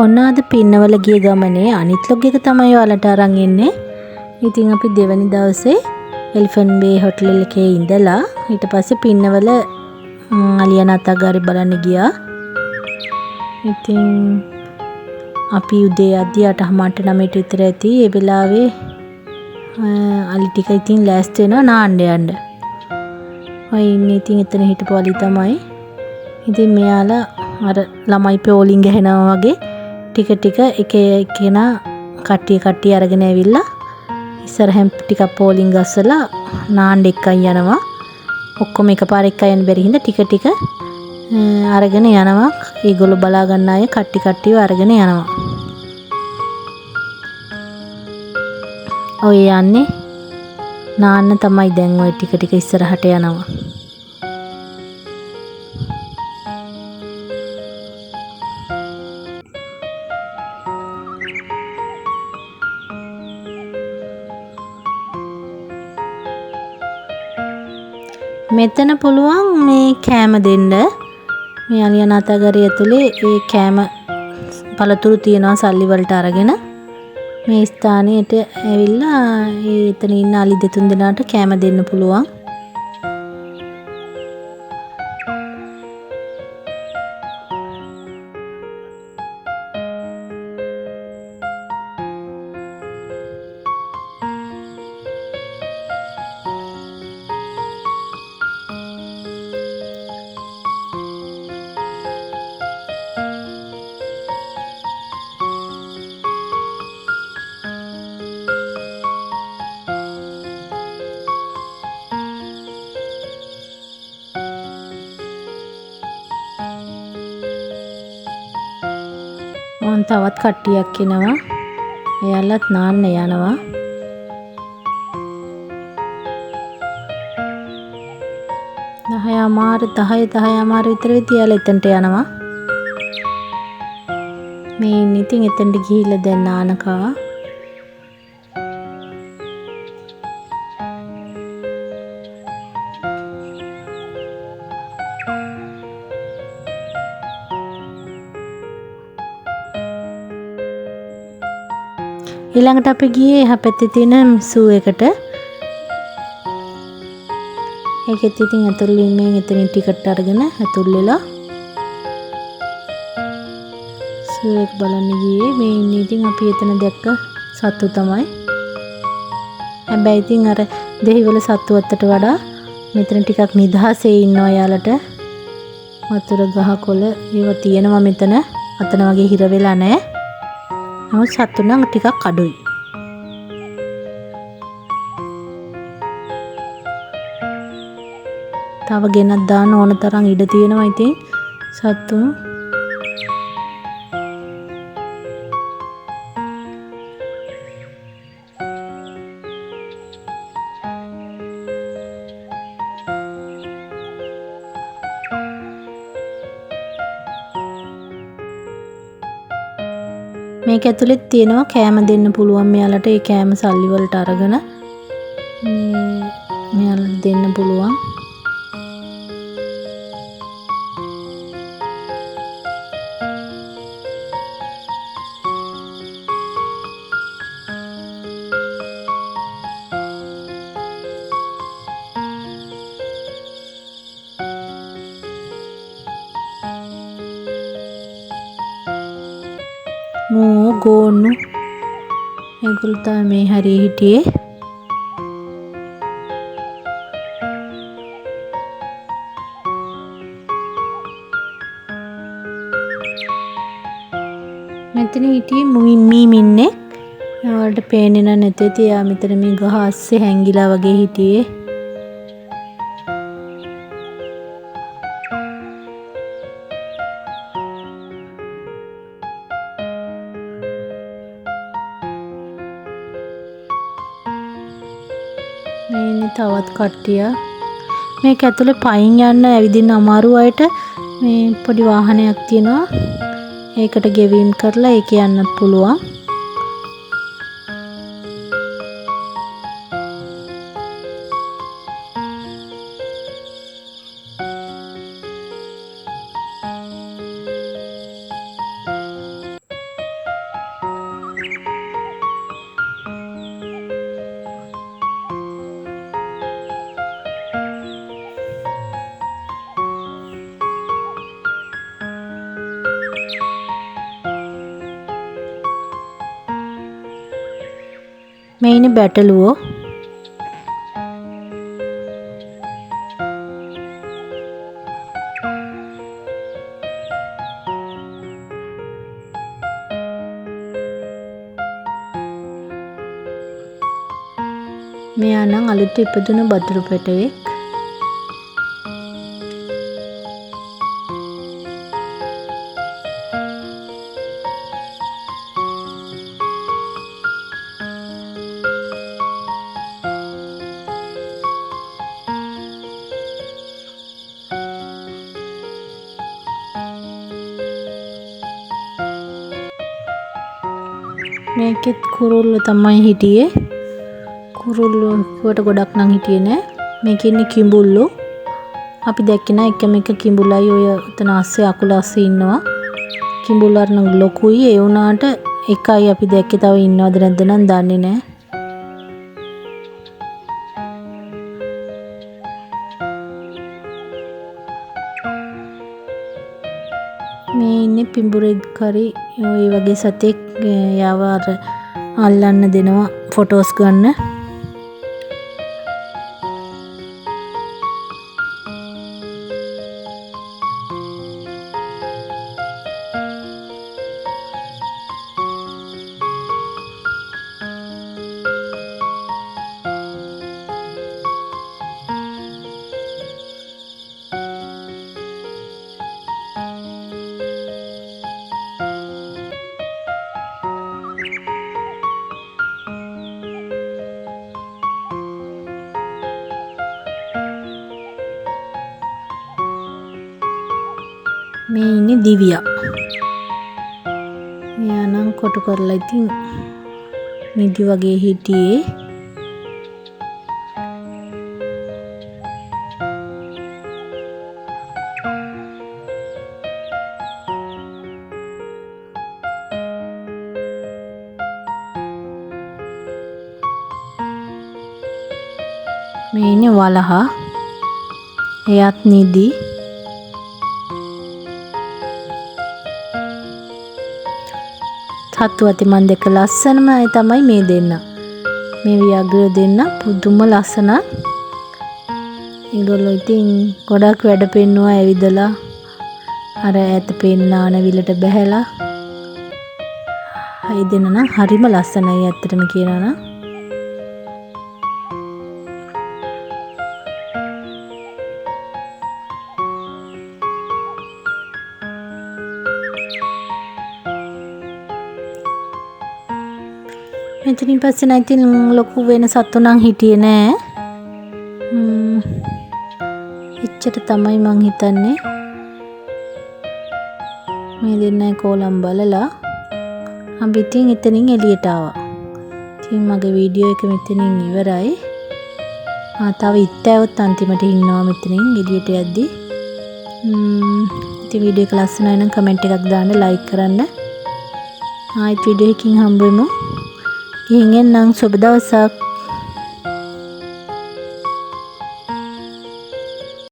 ඔන්න අද පින්නවල ගිය ගමනේ අනිත් ලොග් එක තමයි ඔයාලට අරන් එන්නේ. ඉතින් අපි දෙවැනි දවසේ එලිෆන්ට් බේ හොටෙල් එකේ ඉඳලා ඊට පස්සේ පින්නවල අලියානාතාගාරය බලන්න ගියා. ඉතින් අපි උදේ යද්දී 8:00ට 9ට විතර ඇති. ඒ වෙලාවේ අලි ටික ඉතින් ලෑස්ති වෙනවා නාන්න යන්න. ඔය ඉන්නේ ඉතින් එතන හිටපු අලි තමයි. ඉතින් මෙයාලා අර ළමයි පෝලිං ගහනවා වගේ ටික ටික එක එකනා කට්ටිය අරගෙන ඇවිල්ලා ඉස්සරහෙන් ටිකක් පෝලිං ගස්සලා නාන්න එක්කන් යනවා. ඔක්කොම එකපාර එක්ක යන්න බැරි හින්දා ටික ටික අරගෙන යනවා. ඒගොල්ලෝ බලා ගන්න අය කට්ටියව අරගෙන යනවා. ඔය යන්නේ නාන්න තමයි දැන් ඔය ටික ටික ඉස්සරහට යනවා. මෙතන පුළුවන් මේ කෑම දෙන්න. මේ අලියානාතාගාරය ඇතුලේ ඒ කෑම පළතුරු තියනවා සල්ලි වලට අරගෙන. මේ ස්ථානයට ඇවිල්ලා එතන ඉන්න අලි දෙතුන් දෙනාට කෑම දෙන්න පුළුවන්. තවත් කට්ටියක් එනවා. එයාලත් නාන්න යනවා. දහයමාර විතර වෙද්දී එයාලා එතනට යනවා. මේ ඉතින් එතනට ගිහිල්ලා දැන් නානකවා. ඊළඟට අපි ගියේ එහා පැත්තේ තියෙන සූ එකට. ඒකෙත් ඉතින් ඇතුල් වීමෙන් එතනින් ටිකට් අරගෙන ඇතුල් වෙලා සූ එක බලන්න ගියේ. මේ ඉන්නේ ඉතින් අපි එතන දැක්ක සත්තු තමයි. හැබැයි ඉතින් අර දෙහිවල සත්තු අතට වඩා මෙතන ටිකක් නිදහසේ ඉන්නවා යාලට. වතුර ගහකොළ ඒවා තියෙනවා මෙතන. අතන වගේ හිර වෙලා නැහැ. නමුත් සත්තු නම් ටිකක් අඩුයි. තව ගෙනත් දාන්න ඕන තරම් ඉඩ තියෙනවා ඉතින් සත්තු. මේක ඇතුලෙත් තියෙනවා කෑම දෙන්න පුළුවන් මෙයාලට. ඒ කෑම සල්ලි වලට අරගෙන මෙයාලට දෙන්න පුළුවන්. ගෝන්නු ඒගොල්ලෝ තමයි මේ හරිය හිටියේ. මෙතන හිටියේ මීමින්නෙක්. ඔයාලට පේන්නේ නැතේ තියා මෙතන මේ ගහ අස්සේ හැංගිලා වගේ හිටියේ. මේ තවත් කට්ටිය මේක ඇතුලේ පයින් යන්න ඇවිදින්න අමාරු අයට මේ පොඩි වාහනයක් තියෙනවා. ඒකට ගෙවීම් කරලා ඒක යන්නත් පුළුවන්. මේ ඉන්නේ බැටළුවෝ. මෙයා නම් අලුත් ඉපදුණු බතුරු පැටවෙක්. මේකෙත් කුරුල්ලෝ තමයි හිටියේ. කුරුල්ලෝ කොට ගොඩක් නම් හිටියේ නෑ. මේකේ ඉන්නේ කිඹුල්ලෝ. අපි දැක්කේ නෑ එකම එක කිඹුලයි ඔය එතන අස්සේ අකුල අස්සේ ඉන්නවා. කිඹුල්ලා නම් ලොකුයි. ඒ වුණාට එකයි අපි දැක්කේ. තව ඉන්නවද නැද්ද නම් දන්නේ නෑ. මේ ඉන්නේ පිඹුරෙක් කරි ඔය වගේ සතෙක් යව අර අල්ලන්න දෙනවා ෆොටෝස් ගන්න. මේ ඉන්නේ දිවියා. මෙයා නම් කොටු කරලා ඉතින් නිදි වගේ හිටියේ. මේ ඉන්නේ වලහා. එයත් නිදි. සත්තු අතේ මන් දෙක ලස්සනම අය තමයි මේ දෙන්න. මේ ව්‍යාග්‍රය දෙන්න පුදුම ලස්සනයි. ඒගොල්ලෝ ඉතින් ගොඩක් වැඩ පෙන්නුවා ඇවිදලා. අර ඈත පෙන්නාන විලට බැහැලා. අය දෙන්න නම් හරිම ලස්සනයි ඇත්තටම කියනවා නම්. මෙතනින් පස්සේ නම් ඉතින් ලොකු වෙන සත්තු නම් හිටියේ නෑ. එච්චර තමයි මං හිතන්නේ. මේ දෙන්නයි කෝලම් බලලා අපි ඉතින් එතනින් එළියට ආවා. ඉතින් මගේ වීඩියෝ එක මෙතනින් ඉවරයි. තව ඉත්තෑවොත් අන්තිමට ඉන්නවා මෙතනින් එළියට යද්දි. ඉතින් වීඩියෝ එක ලස්සනයි නම් කමෙන්ට් එකක් දාන්න, ලයික් කරන්න. ආයෙත් වීඩියෝ එකකින් හම්බ වෙමු. ඉංගෙන් නම් සුබ දවසක්.